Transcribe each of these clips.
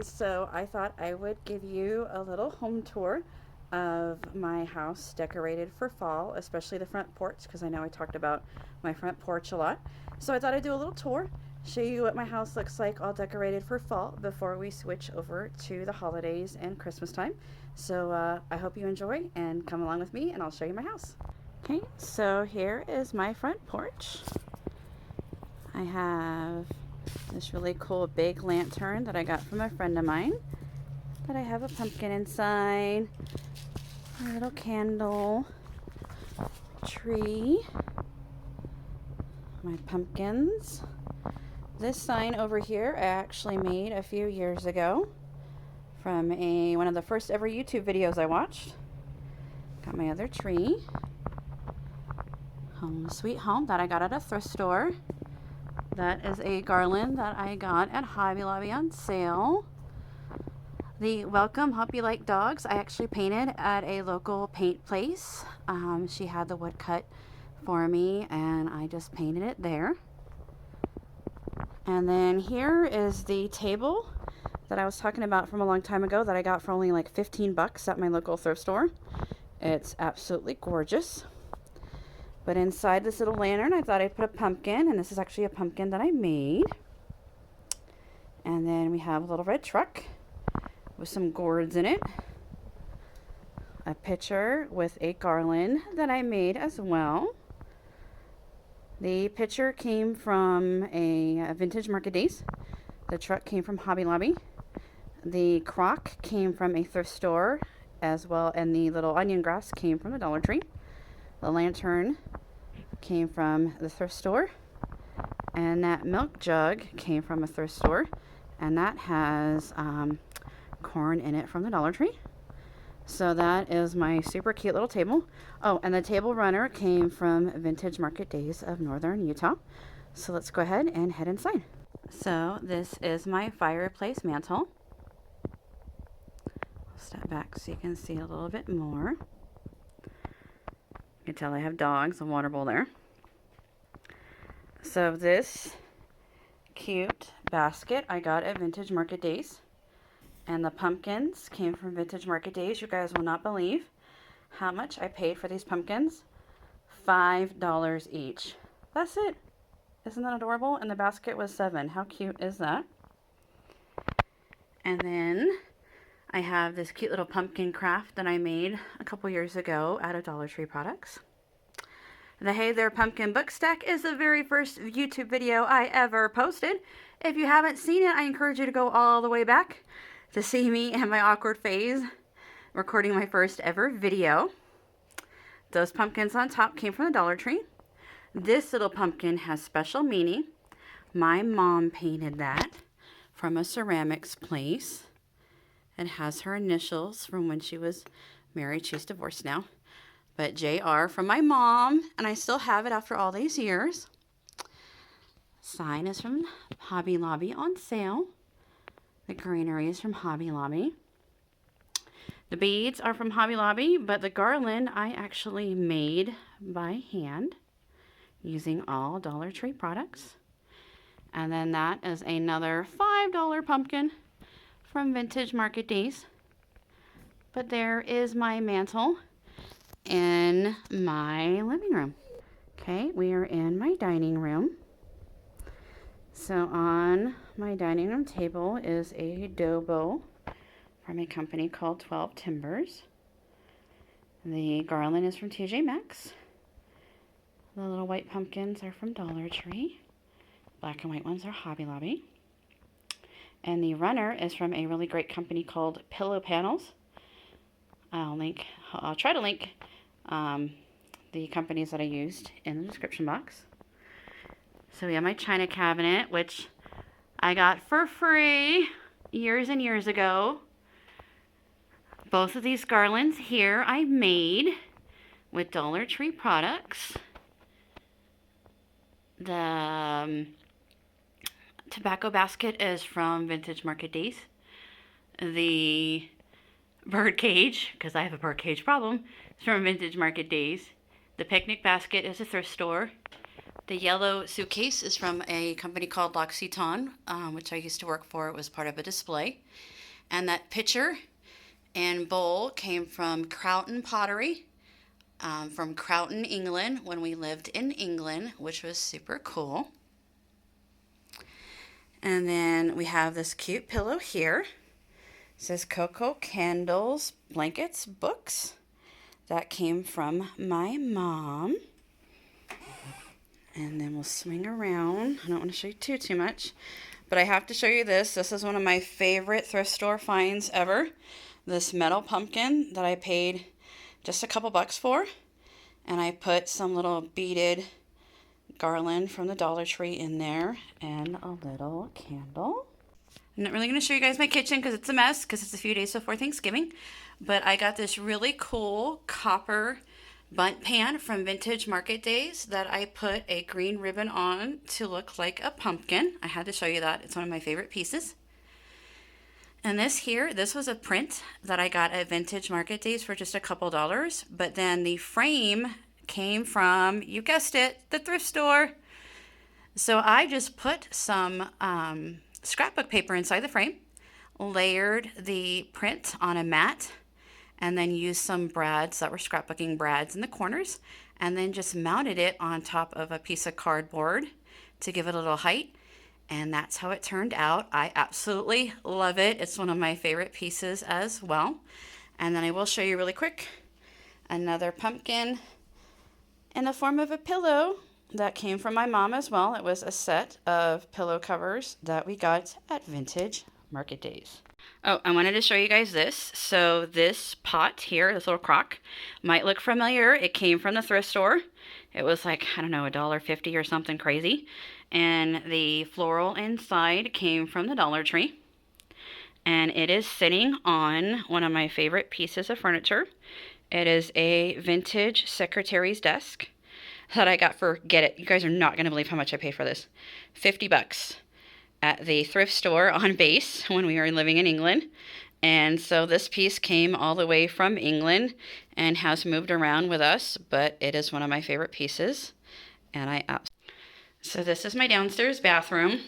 So I thought I would give you a little home tour of my house decorated for fall, especially the front porch, because I know I talked about my front porch a lot. So I thought I'd do a little tour, show you what my house looks like all decorated for fall before we switch over to the holidays and Christmas time. So I hope you enjoy and come along with me and I'll show you my house. Okay, so here is my front porch. I have this really cool big lantern that I got from a friend of mine that I have a pumpkin inside, a little candle, tree, my pumpkins. This sign over here I actually made a few years ago from one of the first ever YouTube videos I watched. Got my other tree, Home Sweet Home, that I got at a thrift store. That is a garland that I got at Hobby Lobby on sale. The Welcome, Hope You Like Dogs, I actually painted at a local paint place. She had the wood cut for me and I just painted it there. And then here is the table that I was talking about from a long time ago that I got for only like 15 bucks at my local thrift store. It's absolutely gorgeous. But inside this little lantern, I thought I'd put a pumpkin, and this is actually a pumpkin that I made. And then we have a little red truck with some gourds in it. A pitcher with a garland that I made as well. The pitcher came from a Vintage Market Days. The truck came from Hobby Lobby. The crock came from a thrift store as well, and the little onion grass came from the Dollar Tree. The lantern came from the thrift store, and that milk jug came from a thrift store, and that has corn in it from the Dollar Tree. So that is my super cute little table. Oh, and the table runner came from Vintage Market Days of Northern Utah. So let's go ahead and head inside. So this is my fireplace mantle. I'll step back so you can see a little bit more. You can tell I have dogs, a water bowl there. So this cute basket I got at Vintage Market Days. And the pumpkins came from Vintage Market Days. You guys will not believe how much I paid for these pumpkins. $5 each. That's it. Isn't that adorable? And the basket was $7. How cute is that? And then I have this cute little pumpkin craft that I made a couple years ago out of Dollar Tree products. The Hey There Pumpkin Book Stack is the very first YouTube video I ever posted. If you haven't seen it, I encourage you to go all the way back to see me in my awkward phase recording my first ever video. Those pumpkins on top came from the Dollar Tree. This little pumpkin has special meaning. My mom painted that from a ceramics place. It has her initials from when she was married. She's divorced now. But JR from my mom, and I still have it after all these years. Sign is from Hobby Lobby on sale. The greenery is from Hobby Lobby. The beads are from Hobby Lobby, but the garland I actually made by hand using all Dollar Tree products. And then that is another $5 pumpkin from Vintage Market Days. But there is my mantle in my living room. Okay, we are in my dining room. So on my dining room table is a dough bowl from a company called 12 Timbers. The garland is from TJ Maxx. The little white pumpkins are from Dollar Tree. Black and white ones are Hobby Lobby. And the runner is from a really great company called Pillow Panels. I'll try to link the companies that I used in the description box. So we have my china cabinet, which I got for free years and years ago. Both of these garlands here I made with Dollar Tree products. The tobacco basket is from Vintage Market Days. The bird cage, because I have a bird cage problem, is from Vintage Market Days. The picnic basket is a thrift store. The yellow suitcase is from a company called L'Occitane, which I used to work for. It was part of a display. And that pitcher and bowl came from Crowton Pottery, from Crowton, England, when we lived in England, which was super cool. And then we have this cute pillow here. It says Cocoa Candles, Blankets, Books. That came from my mom. And then we'll swing around. I don't want to show you too much, but I have to show you this. This is one of my favorite thrift store finds ever. This metal pumpkin that I paid just a couple bucks for. And I put some little beaded garland from the Dollar Tree in there and a little candle. I'm not really going to show you guys my kitchen because it's a mess because it's a few days before Thanksgiving. But I got this really cool copper bunt pan from Vintage Market Days that I put a green ribbon on to look like a pumpkin. I had to show you that. It's one of my favorite pieces. And this was a print that I got at Vintage Market Days for just a couple dollars. But then the frame came from, you guessed it, the thrift store. So I just put some scrapbook paper inside the frame, layered the print on a mat, and then used some brads that were scrapbooking brads in the corners, and then just mounted it on top of a piece of cardboard to give it a little height. And that's how it turned out. I absolutely love it. It's one of my favorite pieces as well. And then I will show you really quick another pumpkin in the form of a pillow that came from my mom as well. It was a set of pillow covers that we got at Vintage Market Days. Oh, I wanted to show you guys this. So this pot here, this little crock, might look familiar. It came from the thrift store. It was like, I don't know, $1.50 or something crazy. And the floral inside came from the Dollar Tree. And it is sitting on one of my favorite pieces of furniture. It is a vintage secretary's desk that I got for, get it, you guys are not going to believe how much I paid for this. 50 bucks at the thrift store on base when we were living in England. And so this piece came all the way from England and has moved around with us, but it is one of my favorite pieces. And so this is my downstairs bathroom.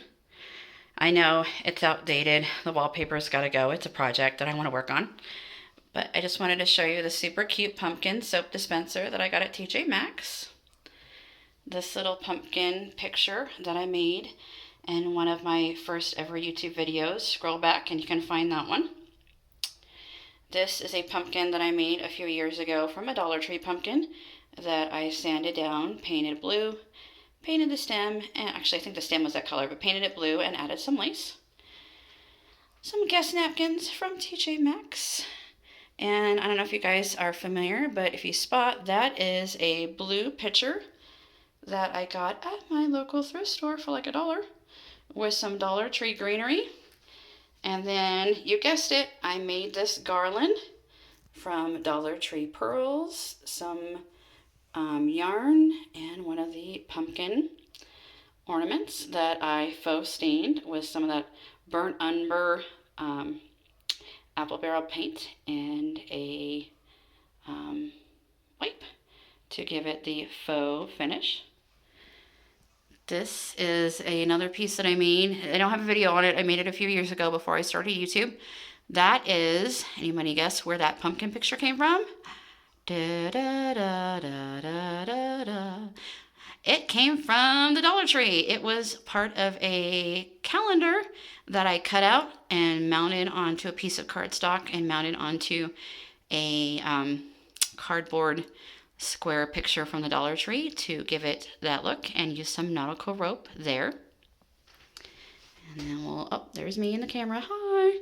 I know it's outdated. The wallpaper's got to go. It's a project that I want to work on. But I just wanted to show you the super cute pumpkin soap dispenser that I got at TJ Maxx. This little pumpkin picture that I made in one of my first ever YouTube videos. Scroll back and you can find that one. This is a pumpkin that I made a few years ago from a Dollar Tree pumpkin that I sanded down, painted blue, painted the stem, and actually I think the stem was that color, but painted it blue and added some lace. Some guest napkins from TJ Maxx. And I don't know if you guys are familiar, but if you spot, that is a blue pitcher that I got at my local thrift store for like $1 with some Dollar Tree greenery. And then, you guessed it, I made this garland from Dollar Tree pearls, some yarn, and one of the pumpkin ornaments that I faux stained with some of that burnt umber apple barrel paint and a wipe to give it the faux finish. This is another piece that I made. I don't have a video on it. I made it a few years ago before I started YouTube. That is, anybody guess where that pumpkin picture came from? Da, da, da, da, da, da, da. It came from the Dollar Tree. It was part of a calendar that I cut out and mounted onto a piece of cardstock and mounted onto a cardboard square picture from the Dollar Tree to give it that look, and use some nautical rope there. And then oh, there's me in the camera. Hi.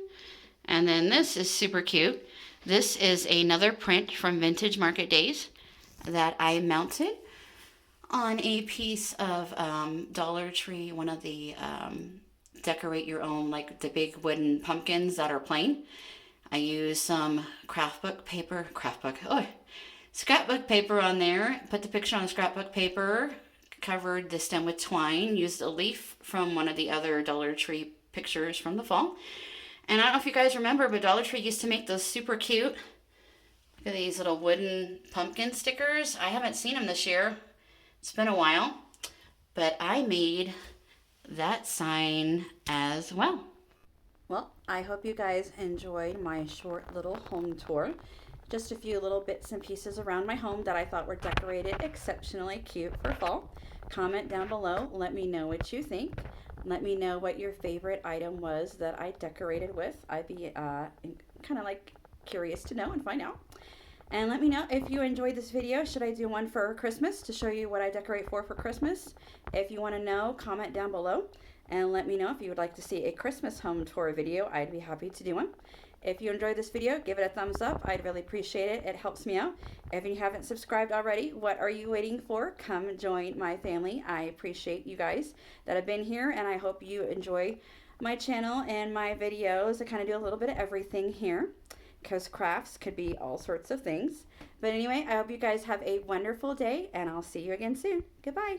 And then this is super cute. This is another print from Vintage Market Days that I mounted on a piece of Dollar Tree, one of the decorate your own, like the big wooden pumpkins that are plain. I used some scrapbook paper on there, put the picture on scrapbook paper, covered the stem with twine, used a leaf from one of the other Dollar Tree pictures from the fall. And I don't know if you guys remember, but Dollar Tree used to make those super cute, look at these little wooden pumpkin stickers. I haven't seen them this year. It's been a while, but I made that sign as well. Well, I hope you guys enjoyed my short little home tour. Just a few little bits and pieces around my home that I thought were decorated exceptionally cute for fall. Comment down below. Let me know what you think. Let me know what your favorite item was that I decorated with. I'd be kind of like curious to know and find out. And let me know if you enjoyed this video. Should I do one for Christmas to show you what I decorate for Christmas? If you want to know, comment down below and let me know if you would like to see a Christmas home tour video. I'd be happy to do one. If you enjoyed this video, give it a thumbs up. I'd really appreciate it. It helps me out. If you haven't subscribed already, what are you waiting for? Come join my family. I appreciate you guys that have been here, and I hope you enjoy my channel and my videos. I kind of do a little bit of everything here, because crafts could be all sorts of things. But anyway, I hope you guys have a wonderful day, and I'll see you again soon. Goodbye.